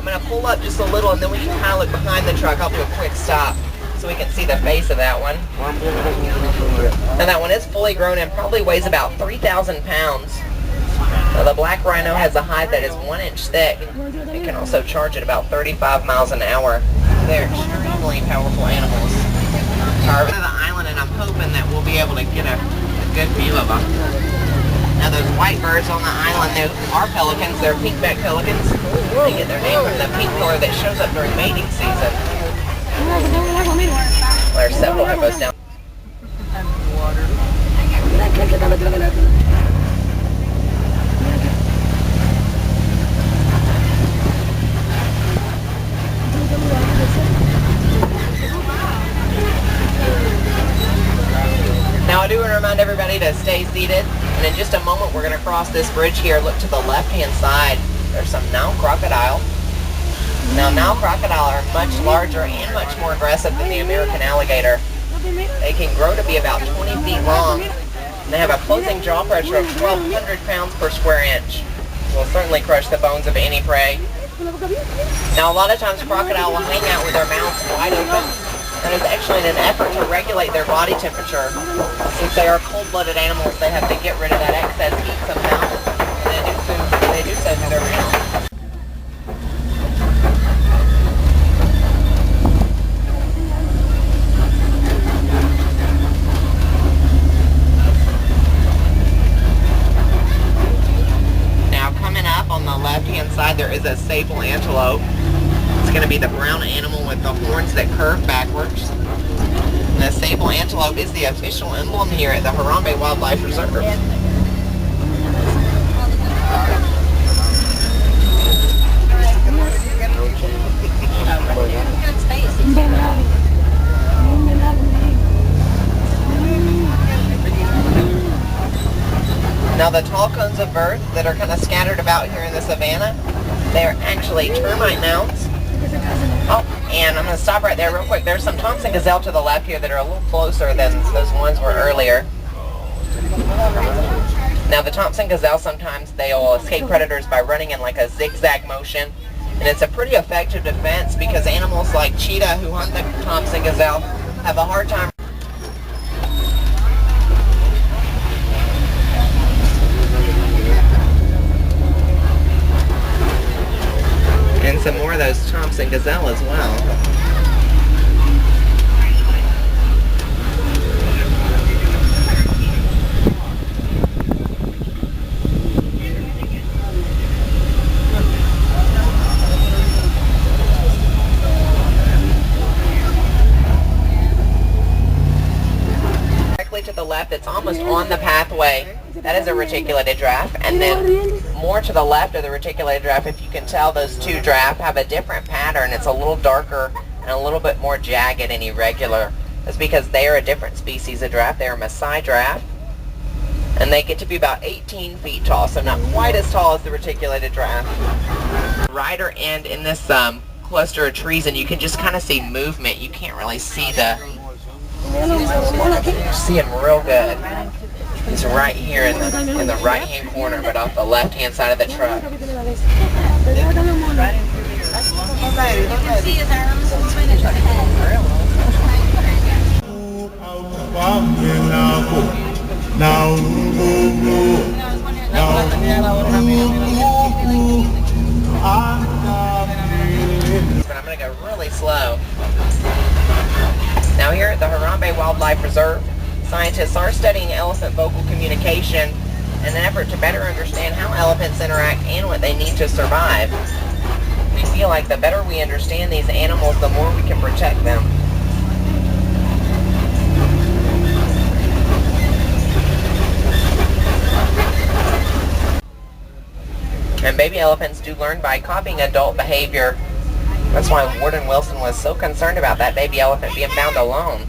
going to pull up just a little and then we can kind of look behind the truck. I'll do a quick stop so we can see the face of that one. And that one is fully grown and probably weighs about 3,000 pounds. Now, the black rhino has a hide that is 1 inch thick. It can also charge at about 35 miles an hour. They're extremely powerful animals. However, to the island, and I'm hoping that we'll be able to get a good view of them. Now, those white birds on the island, they are pelicans. They're pink-backed pelicans. They get their name from the pink color that shows up during mating season. There's several hippos down. Now I do want to remind everybody to stay seated, and in just a moment we're going to cross this bridge here. Look to the left-hand side. There's some Nile crocodile. Now Nile crocodile are much larger and much more aggressive than the American alligator. They can grow to be about 20 feet long. And they have a closing jaw pressure of 1,200 pounds per square inch. Will certainly crush the bones of any prey. Now a lot of times crocodile will hang out with their mouths wide open. That is actually in an effort to regulate their body temperature. Since they are cold-blooded animals, they have to get rid of that excess heat somehow. And they do so through their mouth. Now coming up on the left-hand side, there is a sable antelope. It's going to be the brown animal with the horns that curve backwards. And the sable antelope is the official emblem here at the Harambe Wildlife Reserve. Now the tall cones of earth that are kind of scattered about here in the savanna, they are actually termite mounds. Oh, and I'm going to stop right there real quick. There's some Thompson gazelle to the left here that are a little closer than those ones were earlier. Now the Thompson gazelle, sometimes they'll escape predators by running in like a zigzag motion. And it's a pretty effective defense because animals like cheetah who hunt the Thompson gazelle have a hard time. And some more of those Thompson gazelle as well. Directly to the left, it's almost on the pathway. That is a reticulated giraffe, and then more to the left of the reticulated giraffe, if you can tell, those two giraffe have a different pattern. It's a little darker and a little bit more jagged and irregular. That's because they are a different species of giraffe. They are Maasai giraffe, and they get to be about 18 feet tall, so not quite as tall as the reticulated giraffe. Rider end in this cluster of trees, and you can just kind of see movement. You can't really see the... You're seeing real good. He's right here in the right-hand corner, but off the left-hand side of the truck. You can see his arms between his head. But I'm going to go really slow. Now here at the Harambe Wildlife Reserve, scientists are studying elephant vocal communication in an effort to better understand how elephants interact and what they need to survive. We feel like the better we understand these animals, the more we can protect them. And baby elephants do learn by copying adult behavior. That's why Warden Wilson was so concerned about that baby elephant being found alone.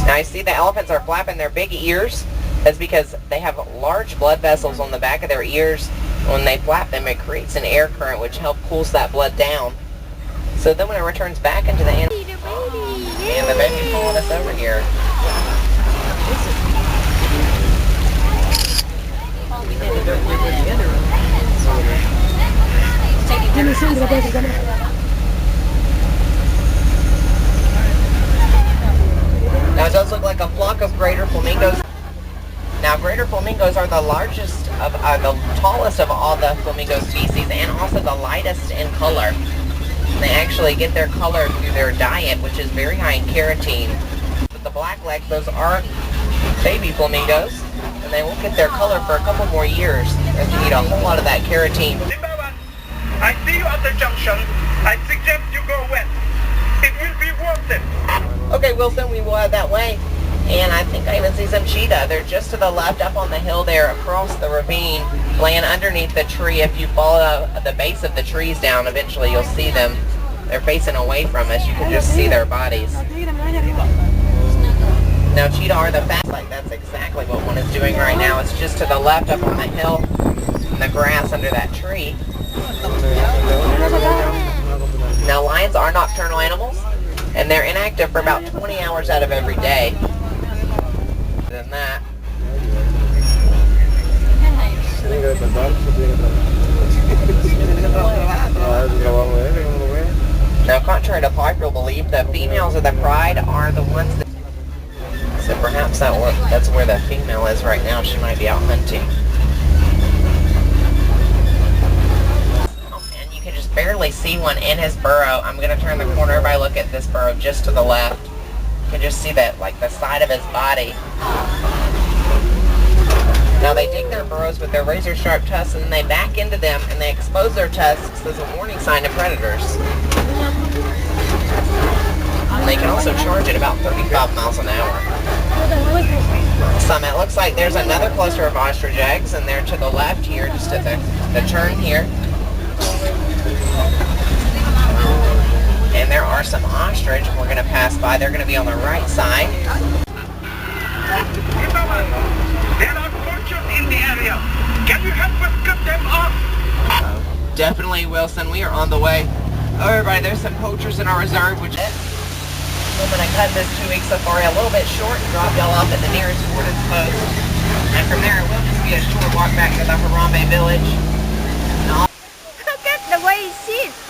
Now you see the elephants are flapping their big ears. That's because they have large blood vessels on the back of their ears. When they flap them, it creates an air current which helps cools that blood down. So then when it returns back into the animal, and the baby's pulling us over here. Now it does look like a flock of greater flamingos. Now greater flamingos are the largest of, the tallest of all the flamingo species and also the lightest in color. They actually get their color through their diet, which is very high in carotene. But the blacklegs, those are baby flamingos, and they won't get their color for a couple more years as they eat a whole lot of that carotene. I see you at the junction. I suggest you go west. It will be worth it. Okay, Wilson, we will head that way. And I think I even see some cheetah. They're just to the left up on the hill there across the ravine, laying underneath the tree. If you follow the base of the trees down, eventually you'll see them. They're facing away from us. You can just see their bodies. Now, cheetah are the fast. Like, that's exactly what one is doing right now. It's just to the left up on the hill in the grass under that tree. Now, lions are nocturnal animals, and they're inactive for about 20 hours out of every day. Than that. Now, contrary to popular belief, the females of the pride are the ones that... So perhaps that's where the female is right now. She might be out hunting. And you can just barely see one in his burrow. I'm going to turn the corner. Everybody look at this burrow just to the left. You can just see that, like, the side of his body. Now they dig their burrows with their razor-sharp tusks, and then they back into them, and they expose their tusks as a warning sign to predators. And they can also charge at about 35 miles an hour. It looks like there's another cluster of ostrich eggs, and they're to the left here, just at the turn here. And there are some ostrich we're going to pass by. They're going to be on the right side. There are poachers in the area. Can you help us cut them off? Definitely, Wilson. We are on the way. Oh, everybody, there's some poachers in our reserve, which I'm going to cut this 2-week safari a little bit short and drop y'all off at the nearest ordnance post. And from there, it will just be a short walk back to the Harambe village. Look at the way he sits.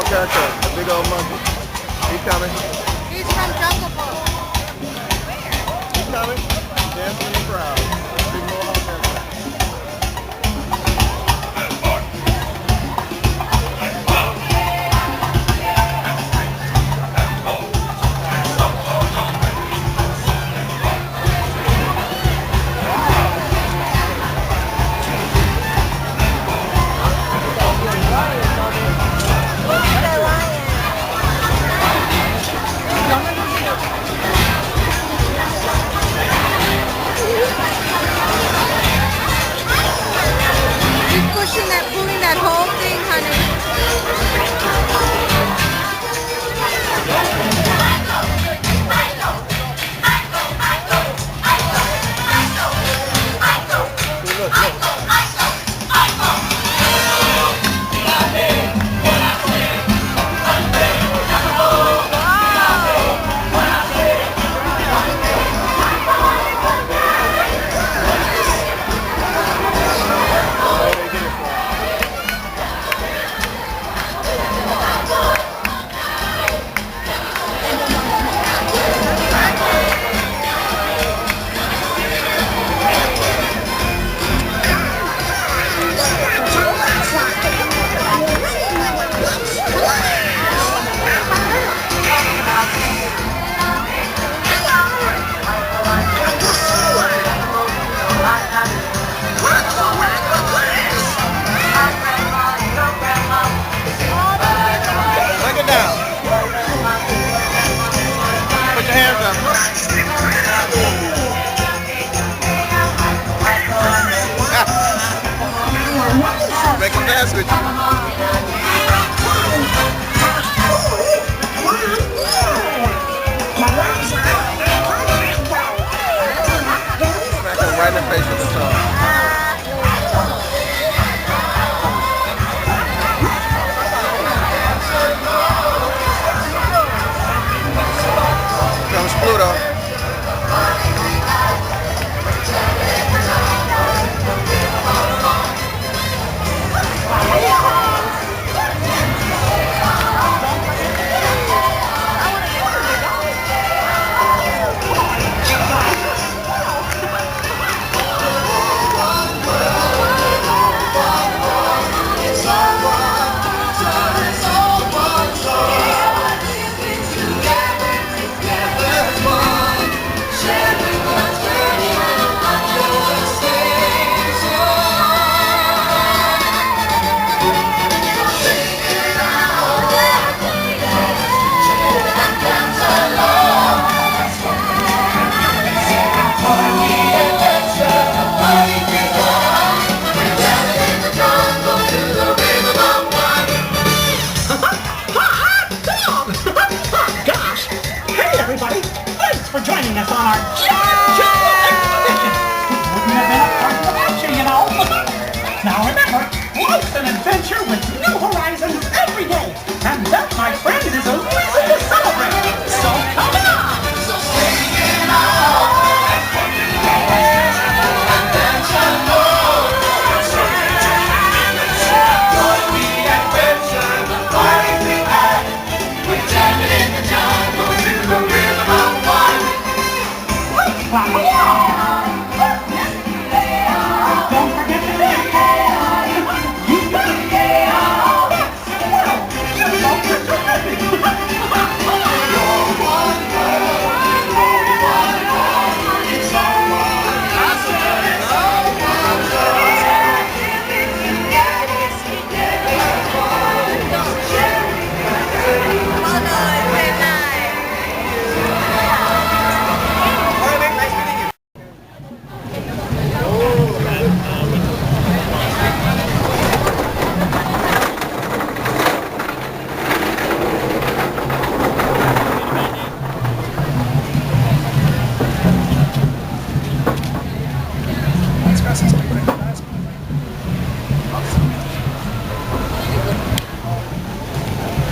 haircut. A big old monkey. He coming. He's from Jungle Book. He coming. Dancing in the crowd. Big mohawk haircut. Keep pushing that, pulling that whole thing, honey. See, look, look. Where they get it from? Look it down. Put your hands up. Make them dance with you. Smack them right in the face with the tongue. Comes Pluto. Gosh! Hey everybody! Thanks for joining us on our jungle expedition! Wouldn't have been a part without you, you know! Now remember, life's an adventure with new horizons every day! And that, my friend, is a reason to celebrate! So come on! Come on!